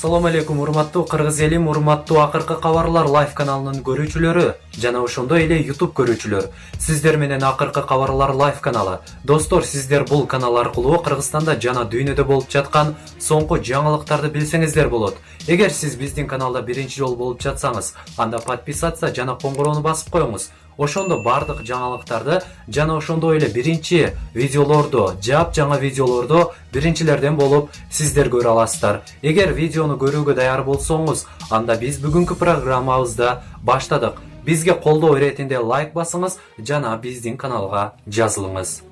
Assalamu алейкум, урматтуу кыргыз элим, урматтуу акыркы кабарлар лайв каналынын көрүүчүлөрү жана ошондой эле YouTube көрүүчүлөр. Сиздер менен акыркы кабарлар лайв каналы. Достор, сиздер бул канал аркылуу Кыргызстанда жана дүйнөдө болуп жаткан соңку жаңылыктарды билсеңиздер болот. Эгер сиз биздин каналда биринчи жолу болуп жатсаңыз, анда подписаться жана коңгуроону басып коюңуз. Ошондо бардык жаңылыктарды жана ошондой эле биринчи видеолорду, жаңа видеолорду биринчилерден болуп сиздер көрө аласыздар. Эгер видеону көрүүгө даяр болсоңуз, анда биз бүгүнкү программабызды баштадык. Бизге колдоо иретинде лайк басыңыз жана биздин каналга жазылыңыз.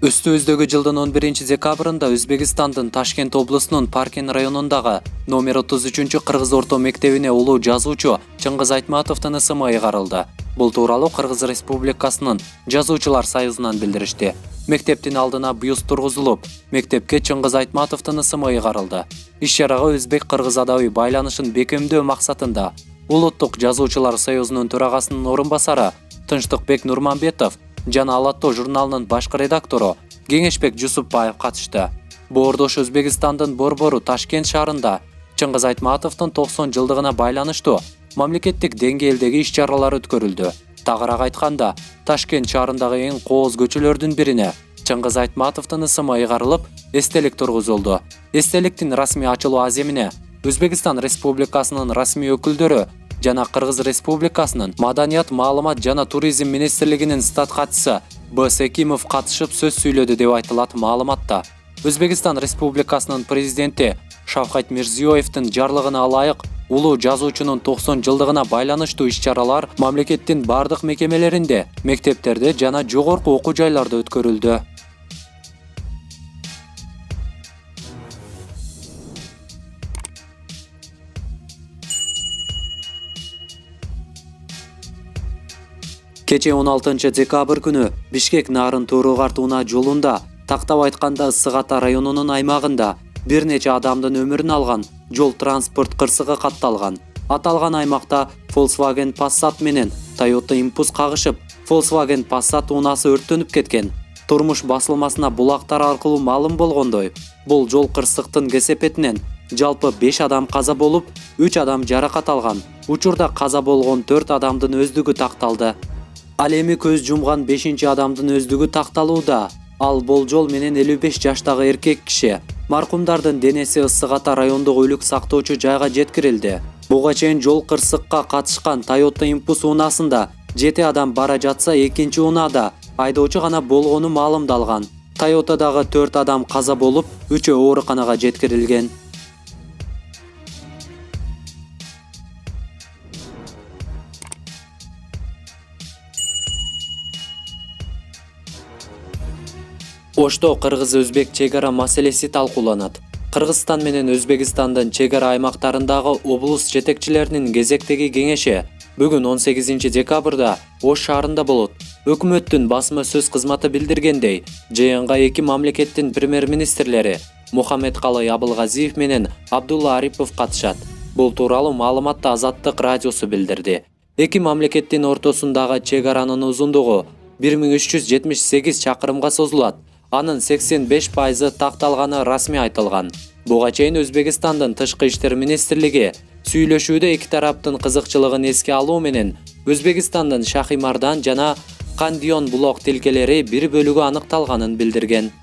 Үстүбүздөгү жылдын 11 декабрында Өзбекстандын Ташкент облусунун Паркен районундагы номер 33 Кыргыз орто мектебине улуу жазуучу Чыңгыз Айтматовдун ысымы ыйгарылды. Бул тууралуу Кыргыз Республикасынын жазуучулар союзунан билдиришти. Мектептин алдына бюст тургузулуп, мектепке Чыңгыз Айтматовдун ысымы ыйгарылды. Иш-чарага өзбек-кыргыз адабий байланышын бекемдөө максатында Улуттук жазуучулар союзунун төрагасынын орун басары Тынчтыкбек Нурманбетов жана Алатто журналынын башкы редактору Кеңешбек Жусупбаев катышты. Боордош Өзбекстандын Борбору Ташкент шаарында Чыңгыз Айтматовдун 90 жылдыгына байланыштуу мамлекеттик деңгээлдеги иш-чаралар өткөрүлдү. Тагыраак айтканда, Ташкент шаарындагы эң кооз көчөлөрдүн бирине Чыңгыз Айтматовдун ысымы ыйгарылып, эстелик тургузулду. Эстеликтин расмий ачылуу аземине Өзбекстан Республикасынын расмий өкүлдөрү жана Кыргыз Республикасынын Маданият, маалымат жана туризм министрлигинин стат катчысы Б. Секимов катышып сөз сүйлөдү деп айтылат маалыматта. Өзбекстан Республикасынын президенти Шавкат Мирзиёевдин жарлыгына ылайык улуу жазуучунун 90 жылдыгына байланыштуу иш-чаралар мамлекеттин бардык мекемелеринде, мектептерде жана жогорку окуу жайларда өткөрүлдү. Кече 16 декабрь күнү Бишкек Нарын Тууругарт унаа жолунда, тактап айтканда Ысык Ата районунун аймагында бир нече адамдын өмүрүн алган жол транспорт кырсыгы катталган. Аталган аймакта Volkswagen Passat менен Toyota Impus кагышып, Volkswagen Passat унаасы өрттөнүп кеткен. Турмуш басылмасына булактар аркылуу маалым болгондой, бул жол кырсыктын кесепетинен жалпы 5 адам каза болуп, 3 адам жаракат алган. Учурда каза болгон 4 адамдын өздүгү такталды. Ал эми көз жумган 5 адамдын өздүгү такталууда. Ал болжол менен 55 жаштагы эркек киши. Маркумдардын денеси Ысык Ата райондук өлүк сактоочу жайга жеткирилди. Буга чейин жол кырсыкка катышкан Toyota Impus унаасында 7 адам бара жатса, экинчи унаада айдоочу гана болгону маалымдалган. Toyota'дагы 4 адам каза болуп, 3-өө ооруканага жеткирилген. Ошто кыргыз-өзбек чегара маселеси талкууланат. Кыргызстан менен Өзбекстандын чегара аймактарындагы облус жетекчилеринин кезектеги кеңеши бүгүн 18 декабрда Ош шаарында болот. Өкмөттүн басма сөз кызматы билдиргендей, жыйынга эки мамлекеттин премьер-министрлери Мухаммед Калай Абылгазиев менен Абдулла Арипов катышат. Бул тууралуу маалыматты Азаттык радиосу билдирди. Эки мамлекеттин ортосундагы чегаранын узундугу 1378 чакырымга созулат. Анын 85% такталганы расмий айтылган. Буга чейин Өзбекстандын тышкы иштер министрлиги сүйлөшүүдө эки тараптын кызыкчылыгын эске алуу менен Өзбекстандын Шахимардан жана Кандион блок тилкелери бир бөлүгү аныкталганын билдирген.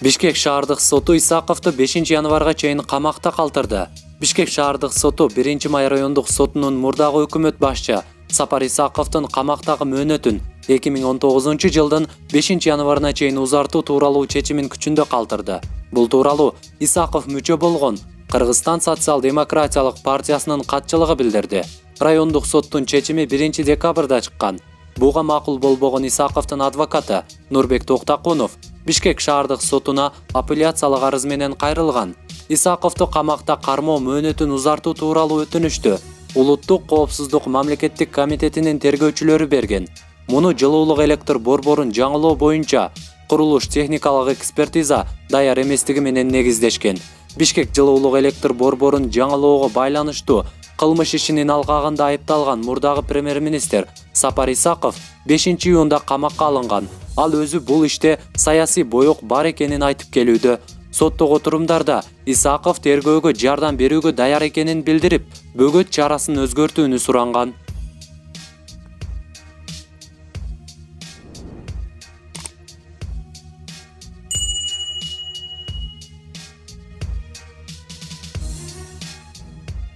Бишкек шаардык соту Исаковду 5 январга чейин камакта калтырды. Бишкек шаардык соту 1 май райондук сотунун мурдагы өкмөт башчы Сапар Исаковдун камактагы мөөнөтүн 2019 жылдын 5 январына чейин узартуу тууралуу чечимин күчүндө калтырды. Бул тууралуу Исаков мүчө болгон Кыргызстан социал-демократиялык партиясынын катчылыгы билдирди. Райондук соттун чечими 1 декабрда чыккан. Буга макул болбогон Исаковдун адвокаты Нурбек Токтакунов Бишкек шаардык сотуна апелляциялык арыз менен кайрылган. Исаковду камакта кармоо мөөнөтүн узартуу тууралуу өтүнүштү Улуттук коопсуздук мамлекеттик комитетинин тергөөчүлөрү берген. Муну жылуулук электр борборун жаңылоо боюнча курулуш техникалык экспертиза даяр эместиги менен негиздешкен. Бишкек жылуулук электр борборун жаңылоого байланыштуу кылмыш ишинин алкагында айыпталган мурдагы премьер-министр Сапар Исаков 5-июнда камакка алынган. Ал өзү бул иште саясий боек бар экенин айтып келүүдө. Соттогу отурумдарда Исаков тергөөгө жардам берүүгө даяр экенин билдирип, бөгөт чарасын өзгөртүүнү суранган.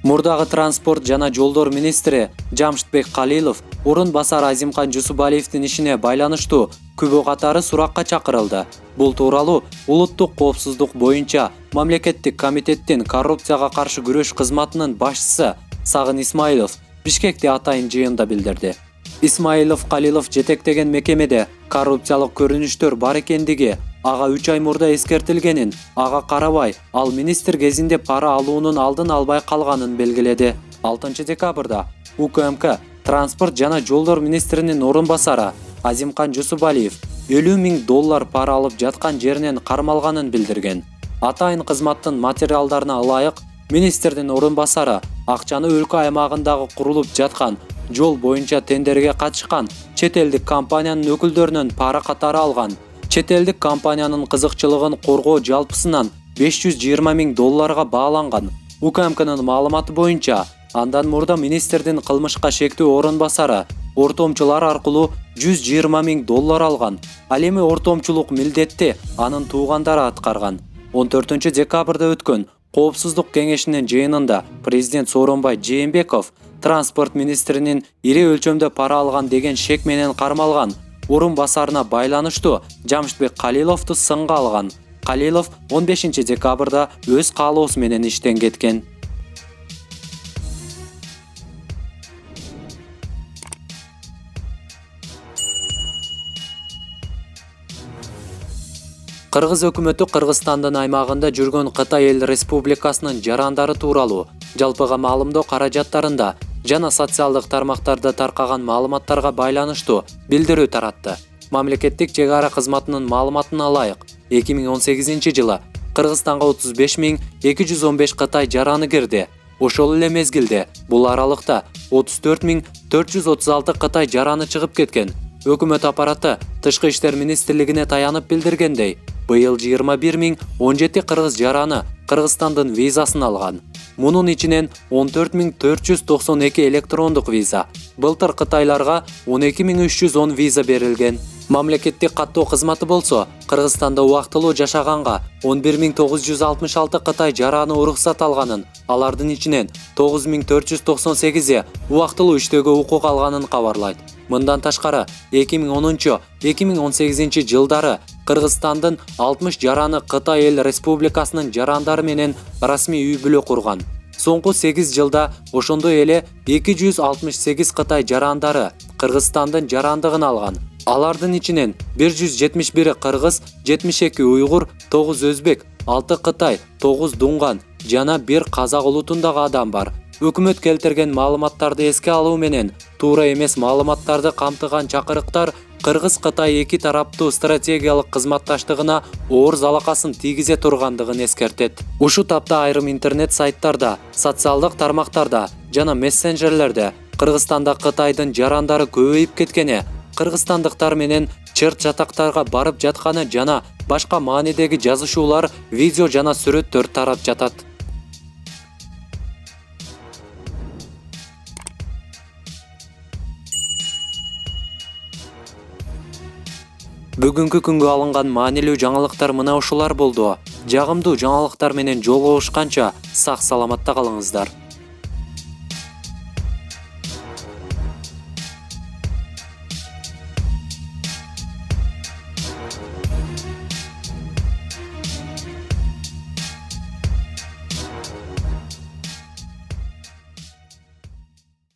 Мурдагы транспорт жана жолдор министри Жамшитбек Калилов орун басар Азимкан Жусупалиевдин ишине байланыштуу күбө катары суракка чакырылды. Бул тууралуу улуттук коопсуздук боюнча мамлекеттик комитеттин коррупцияга каршы күрөш кызматынын башчысы Сагын Исмаилов Бишкекте атайын жыйында билдирди. Исмаилов Калилов жетектеген мекемеде коррупциялык көрүнүштөр бар экендиги, ага 3 ай мурда эскертилгенин, ага карабай, ал министр кезинде пара алуунун алдын албай калганын белгиледи. 6 декабрда УКМК транспорт жана жолдор министринин орун басары Азимкан Жусупалиев $50,000 пара алып жаткан жеринен кармалганын билдирген. Атайын кызматтын материалдарына ылайык министрдин орун басары акчаны өлкө аймагындагы курулуп жаткан жол боюнча тендерге катышкан чет элдик компаниянын өкүлдөрүнөн пара катары алган. Чет элдик компаниянын кызыкчылыгын коргоо жалпысынан $520,000 бааланган. УКМКнын маалыматы боюнча, андан мурда министрдин кылмышка шектүү орун басары ортомчулар аркылуу $120,000 алган. Ал эми ортомчулук милдетти анын туугандары аткарган. 14 декабрда өткөн Коопсуздук кеңешинин жыйынында президент Сооронбай Жээнбеков транспорт министринин ири өлчөмдө пара алган деген шек менен кармалган орун басарына байланыштуу Жамшитбек Калиловду сынга алган. Калилов 15 декабрда өз каалоосу менен иштен кеткен. Кыргыз өкмөтү Кыргызстандын аймагында жүргөн Кытай Эл Республикасынын жарандары тууралуу жалпыга маалымдоо каражаттарында жана социалдык тармактарда таркаган маалыматтарга байланыштуу билдирүү таратты. Мамлекеттик чек ара кызматынын маалыматына ылайык 2018 жылы Кыргызстанга 35,215 Кытай жараны кирди. Ошол эле мезгилде бул аралыкта 34,436 Кытай жараны чыгып кеткен. Өкмөт аппараты Тышкы иштер министрлигине таянып билдиргендей, быйыл 21,017 кыргыз жараны Кыргызстандын визасын алган. Мунун ичинен 14,492 электрондук виза. Былтыр кытайларга 12,310 виза берилген. Мамлекеттик каттоо кызматы болсо, Кыргызстанда убактылуу жашаганга 11,966 Кытай жараны уруксат алганын, алардын ичинен 9,498 убактылуу иштөөгө укук алганын кабарлайт. Мындан ташкары 2010-2018 жылдары Кыргызстандын 60 жараны Кытай Эл Республикасынын жарандары менен расмий үй-бүлө курган. Соңку 8 жылда ошондой эле 268 Кытай жарандары Кыргызстандын жарандыгын алган. Алардын ичинен 171 кыргыз, 72 уйгур, 9 өзбек, 6 кытай, 9 дуңган жана 1 казак улутундагы адам бар. Өкмөт келтирген маалыматтарды эске алуу менен туура эмес маалыматтарды камтыган чакырыктар Кыргыз-Кытай эки тараптуу стратегиялык кызматташтыгына оор залакасын тийгизе тургандыгын эскертет. Ушу тапта айрым интернет сайттарда, социалдык тармактарда жана мессенджерлерде Кыргызстанда Кытайдын жарандары көбөйүп кеткени, кыргызстандыктар менен чырт жатактарга барып жатканы жана башка маанидеги жазышуулар, видео жана сүрөттөр тарап жатат. Бүгүнкү күнгө алынган маанилүү жаңылыктар мына ушулар болду. Жагымдуу жаңылыктар менен жолугушканча сак саламатта калыңыздар.